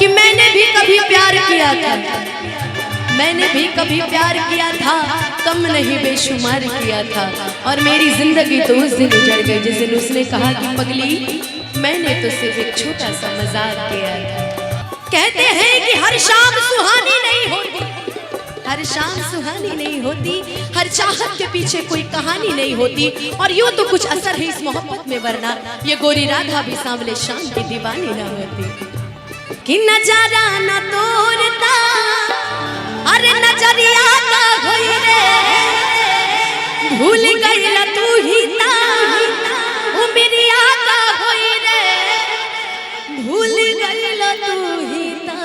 कि मैंने भी कभी प्यार किया था, मैंने भी कभी प्यार किया था, कम नहीं बेशुमार किया था। और मेरी जिंदगी तो उस दिन उजड़ गई जिस दिन उसने कहा कि पगली मैंने तो सिर्फ एक छोटा सा मजाक किया था। कहते हैं कि हर शाम सुहानी नहीं होती, हर शाम सुहानी नहीं होती, हर चाहत के पीछे कोई कहानी नहीं होती। और यूं तो कुछ असर है इस मोहब्बत में, वरना ये गोरी राधा भी सांवले शाम की दीवानी ना होती। कि नजारा न तोड़ता अरे नजरिया का होई रे, भूल गईला तू ही ता उमरिया का होई रे, भूल गईला तू ही ता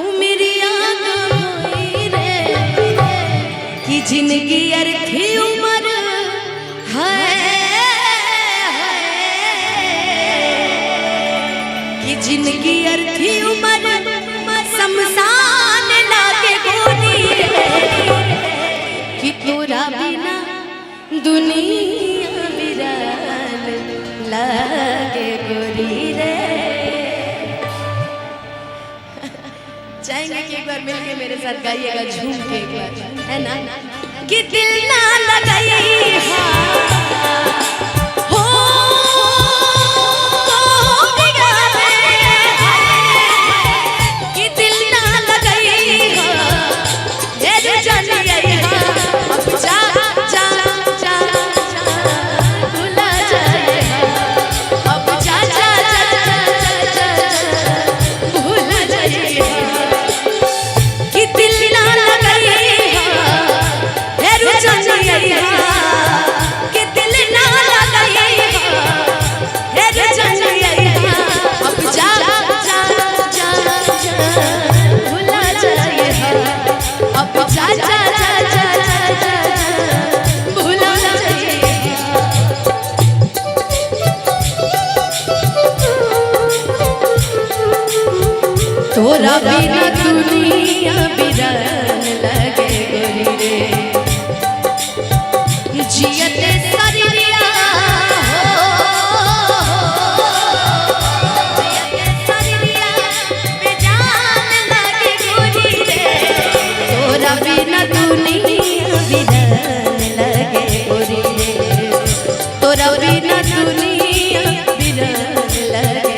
उमरिया का होई रे। कि जिंदगी अर्थी उम्र है, कि जिंदगी अर्थी उम्र शमशान लागे गोरी रे। कि तोरा बिना दुनिया वीरान लागे गोरी रे। चाहेंगे कि एक बार मिलके मेरे साथ गाइएगा झूम के एक बार, है ना? कि दिल ना लगाई तोरा बिना दुनिया वीरान लगे गोरी रे। जियते सरिया जियते सरिया बेजान लगे गोरी रे। तोरा बिना दुनिया वीरान लगे गोरी रे, तोरा बिना दुनिया वीरान लगे।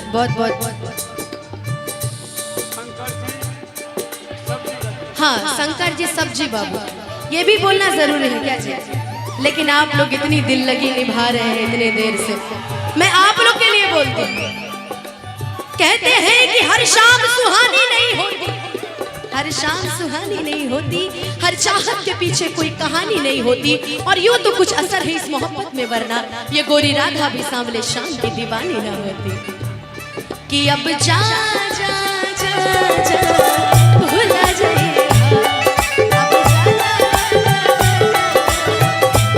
बहुत बहुत हाँ, शंकर जी सब्जी बाबू, ये भी बोलना जरूरी है क्या चीज? लेकिन आप लोग इतनी दिल लगी निभा रहे हैं इतने देर से, मैं आप लोग के लिए बोलती हूँ। कहते हैं कि हर शाम सुहानी नहीं होती, हर शाम सुहानी नहीं होती, हर चाहत के पीछे कोई कहानी नहीं होती। और यूं तो कुछ असर है इस मोहब्बत में, वरना ये गोरी राधा भी सांवले शाम की दीवानी ना होती। कि अब जा जा जा जा भूला जाइए,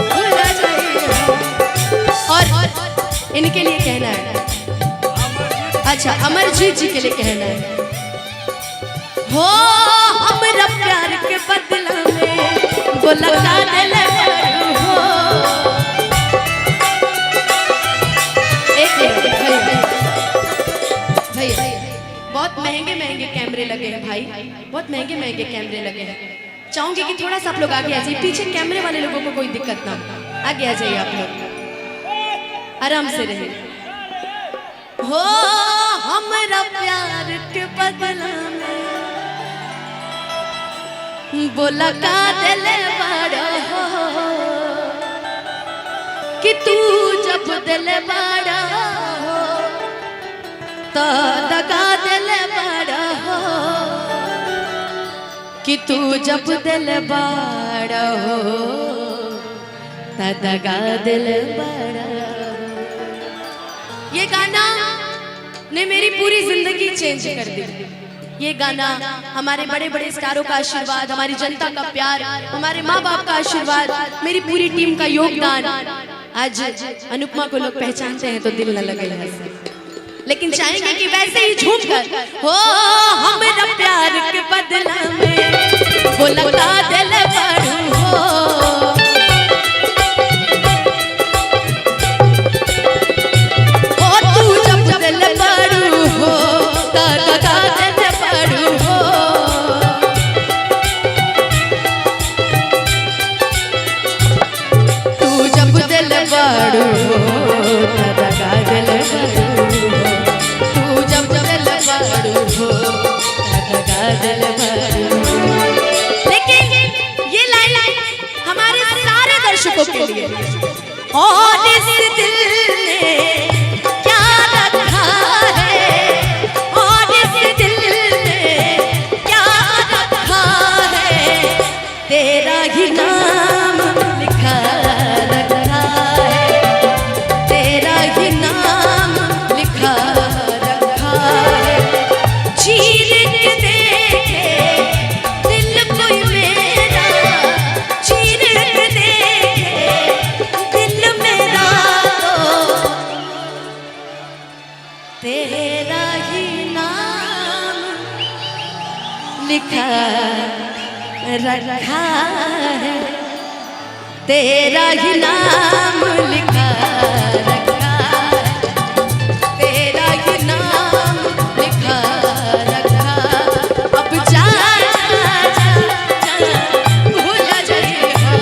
भूला जाइए। और इनके लिए कहना है, अच्छा अमरजीत जी के लिए कहना है। हो हमरा प्यार के बदला में वो लगा दिले हो। एक भैया बहुत महंगे महंगे कैमरे लगे हैं भाई, बहुत महंगे महंगे कैमरे लगे हैं। चाहूंगी कि थोड़ा सा आप लोग आगे आ जाइए, पीछे कैमरे वाले लोगों को कोई दिक्कत ना हो, आगे आ जाइए आप लोग, आराम से रहिए। हो हमरा प्यार के बदला में बोला का दिले बाड़ा हो, कि तू जब दिले बाड़ा हो तो दगा दिले बाड़ा हो, कि तू जब दिले बाड़ा हो तो दगा दिले बाड़ा हो। ये गाना ने मेरी पूरी जिंदगी चेंज कर दी। ये गाना हमारे बड़े बड़े स्टारों का आशीर्वाद, हमारी जनता का प्यार, हमारे माँ बाप का आशीर्वाद, मेरी पूरी टीम का योगदान। आज अनुपमा को लोग पहचानते हैं तो दिल न लगे, लेकिन चाहेंगे कि वैसे ही झूम कर हो हमरा प्यार के बदले दिल भर। लेकिन ये लाइन हमारे सारे दर्शकों के लिए, और इस दिल ने क्या रखा है, और इस दिल ने क्या रखा है, तेरा ही नाम लिखा रखा है, तेरा ही नाम लिखा रखा है। चीर के देखे दिल कोई मेरा, चीर के देखे दिल मेरा, तो तेरा ही नाम लिखा रखा है, तेरा ही नाम लिखा रखा है, तेरा ही नाम लिखा रखा। अब जा जा जा जा भूल जाइएगा,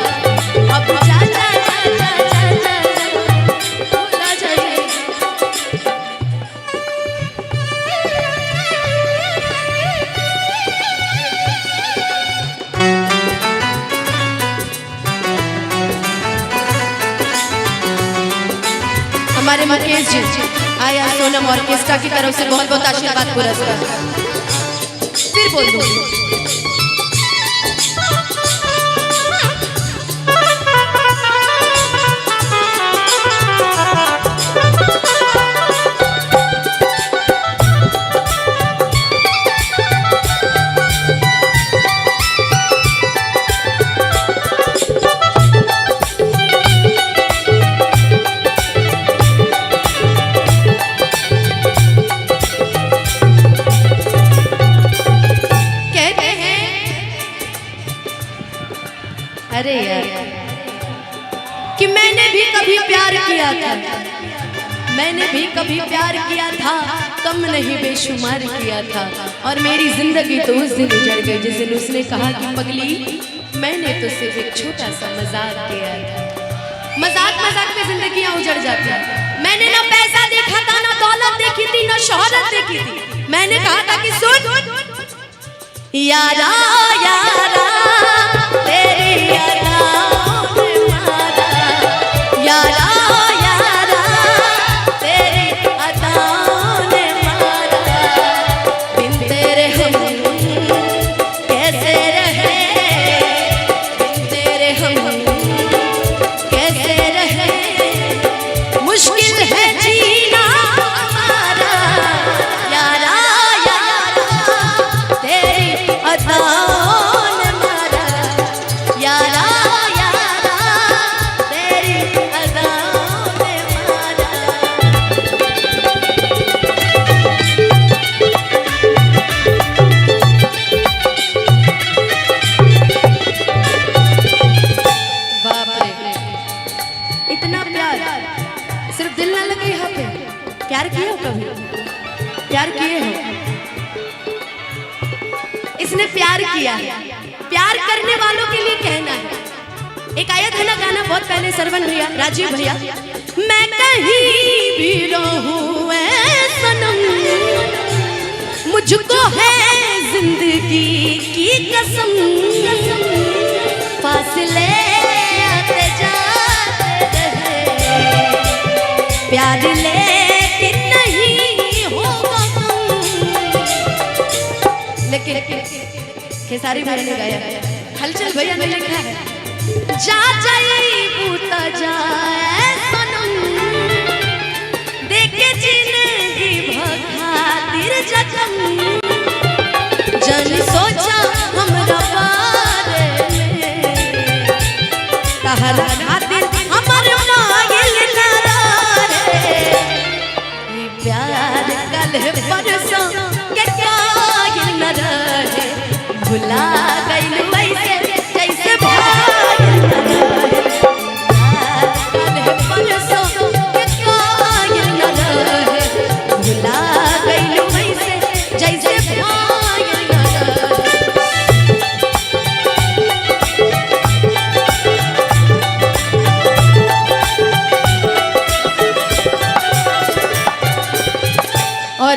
अब जा जा जा जा जा भूल जाइएगा। हमारे मुकेश जी आया सोनम ऑर्केस्ट्रा की तरफ से बहुत बहुत आशीर्वाद पुरस्कार। फिर बोल दो अरे यार कि मैंने भी कभी प्यार किया था, मैंने भी कभी प्यार किया था, कम नहीं बेशुमार किया था, और मेरी जिंदगी तो उस दिन उजड़ गई जिस दिन उसने कहा कि पगली मैंने तो सिर्फ एक छोटा सा मजाक किया था। मजाक मजाक में जिंदगियां उजड़ जाती हैं। मैंने ना पैसा देखा था, ना दौलत देखी थी, ना शोहरत देखी थी। मैंने कहा था कि सुन यारा यारा तेरी अदाओं ने मारा, यारा यारा तेरी अदाओं ने मारा, बिन तेरे हम कैसे रहे, बिन तेरे हम कैसे रहे, मुश्किल है जीना हमारा, यारा यारा तेरी अदाओं ने मारा, यारा यारा तेरी अदाओं ने मारा। बाप रे, इतना प्यार, सिर्फ दिल ना लगे यहाँ पे। प्यार किए हो कभी? प्यार किए हो? इसने प्यार किया है। प्यार करने वालों के लिए कहना है। एक आया था ना गाना बहुत पहले, सरवन भैया, राजीव भैया, मैं कहीं भी रहूं ऐ सनम, मुझको है जिंदगी की कसम, फासले आते जाते रहे, प्यार लेकिन नहीं होगा कम। लेकिन खेसारी भैया ने गाया, हलचल भैया ने लिखा है, जा जाई बूता जाए सनम, देखे जिंदगी भखातिर जखम, जन सोचा हमरा बारे में, तहरा खातिर हमर मांगिल ना रे, ये प्यार कल परसों के कायल न रहे, भुला गइल वैसे जैसे भाई न रहे, कल परसों के कायल न रहे, भुला गइल वैसे जैसे भाई न रहे। और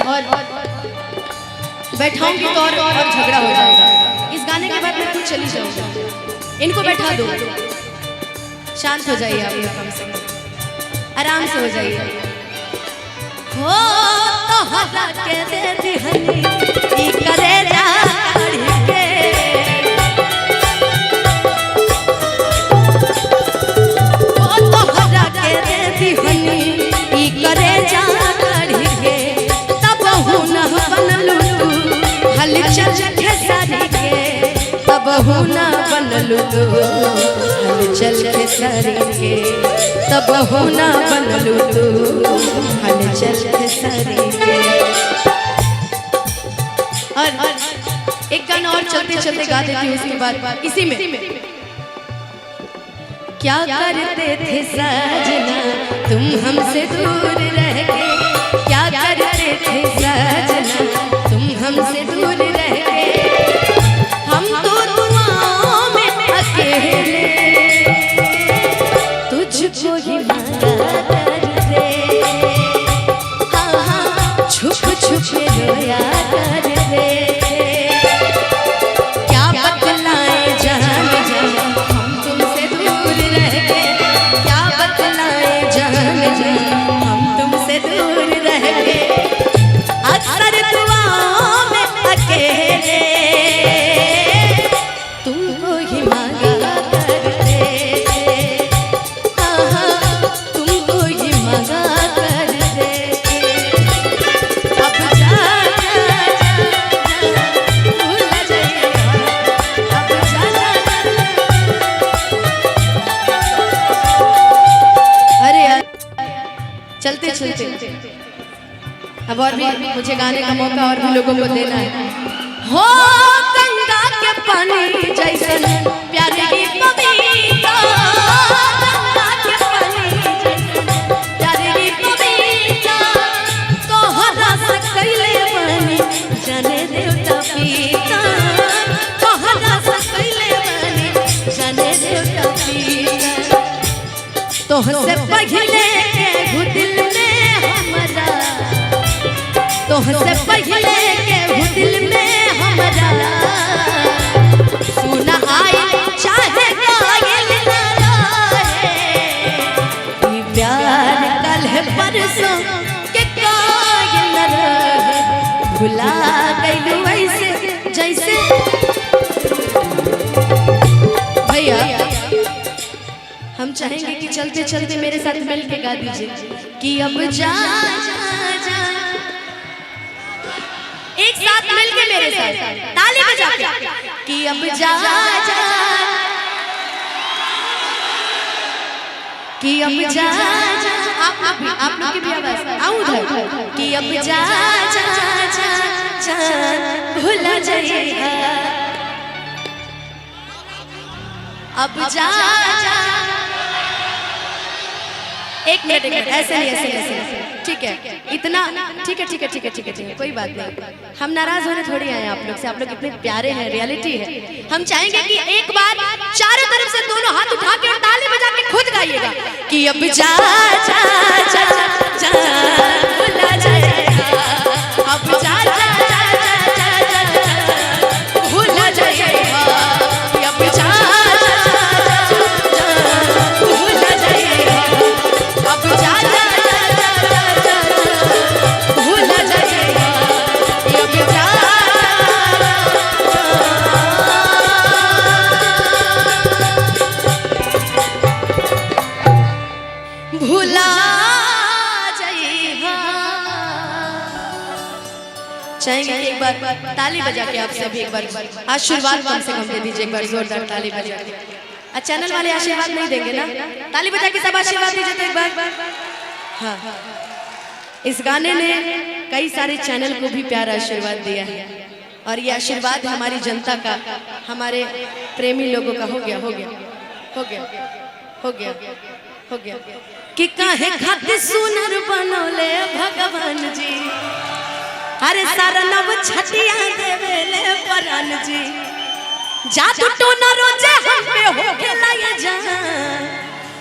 बैठाऊंगी तो और झगड़ा हो जाऊं। इनको बैठा दो, शांत हो जाइए आप, कम से कम आराम से हो जाइए। हो तो हरा के दे दिहनी ई करे जा के, हो तो हरा के दे दिहनी ई करे जा के, तब हूं न बनलू हल चल खेसारी के, तब हूं न बनलू हल चल खेसारी के, तब हूं न बनलू हल चल खेसारी के। और एक गाना और चलते चलते गा देती हूँ उसके बाद इसी में। क्या करते थे सजना तुम हमसे दूर रह के, क्या करते थे सजना तुम हमसे दूर रह के, हम तो दुआओं में अकेले तुझको ही मांगा करते, हाँ हाँ छुप छुप के रोया करते, क्या बतलाएं जान जान हम तुमसे दूर रह के, क्या बतलाएं जान जान हम तुमसे दूर रह के, अक्सर दुआओं में अकेले तुमको ही मांगा करते, हाँ हाँ तुमको ही मांगा करते, अब जा भूल जाइएगा, अब जा। अरे यार चलते चलते अब और भी मुझे गाने का मौका और भी लोगों को देना है। हो गंगा के पानी जैसन प्यारे की कविता, गंगा के पानी जैसन प्यारे की कविता, तोहरा से कैले बनी जाने देवता पिता, तोहरा से कैले बनी जाने देवता पिता, तोहसे पहले के दिल में हमारा, तोहसे पहले के दिल में हमारा सुना आई चाहे कायल ना रहे, ये प्यार कल है परसों के कायल न रहे, भुला गई वैसे जैसे। भैया हम चाहेंगे कि चलते चलते मेरे साथ मिल के गा दीजिए कि अब जा जा जा, एक साथ मिलके मेरे साथ ताली बजा के कि अब जा जा, कि अब जा जा, आप लोग की भी आवाज आऊं उधर कि अब जा जा जा जा भूला जाइएगा, अब जा जा। एक मिनट ऐसे नहीं ऐसे ठीक है, इतना ठीक है ठीक है ठीक है ठीक है ठीक है, कोई बात नहीं, हम नाराज होने थोड़ी आए आप लोग से, आप लोग इतने प्यारे हैं, रियलिटी है। हम चाहेंगे कि एक बार चारों तरफ से दोनों हाथ उठा के और ताली बजा के खुद गाइएगा कि अब जा जा जा जा भूला जाएगा, अब जा जा जा जा जा भूला जाएगा, अब जा जा जा भूला जाएगा, अब जा जा भूला जाएगा, अब जा भूला जाएगा। चाहेंगे एक बार ताली बजा के आपसे भी एक बार आशीर्वाद कम से कम दे दीजिए, एक बार जोरदार ताली बजा के। चैनल वाले आशीर्वाद नहीं देंगे ना, ताली बजा के सब आशीर्वाद दीजिए तो एक बार। हाँ इस गाने ने कई सारे चैनल को भी प्यारा आशीर्वाद दिया है, और ये आशीर्वाद हमारी जनता का, हमारे प्रेमी लोगों का हो गया हो गया हो गया हो गया हो गया कि काहे खातिर सुनर बनोले भगवान जी, अरे सारा नव छटिया देवेले परान जी, जादू टोना रोजे हम पे हो खेला ये जान,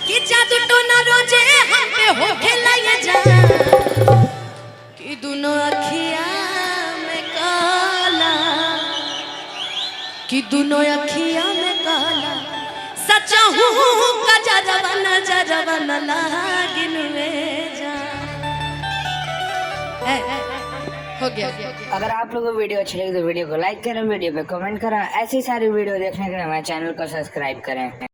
कि जादू टोना रोजे हम पे हो खेला ये जान, कि दोनों अखिया में काला, कि दोनों अखिया में काला सच हूँ कजरवा नजरवा न लागिन में जा। हो गया। अगर आप लोगों को वीडियो अच्छी लगी तो वीडियो को लाइक करें, वीडियो पे कमेंट करें। ऐसी सारी वीडियो देखने के लिए हमारे चैनल को सब्सक्राइब करें।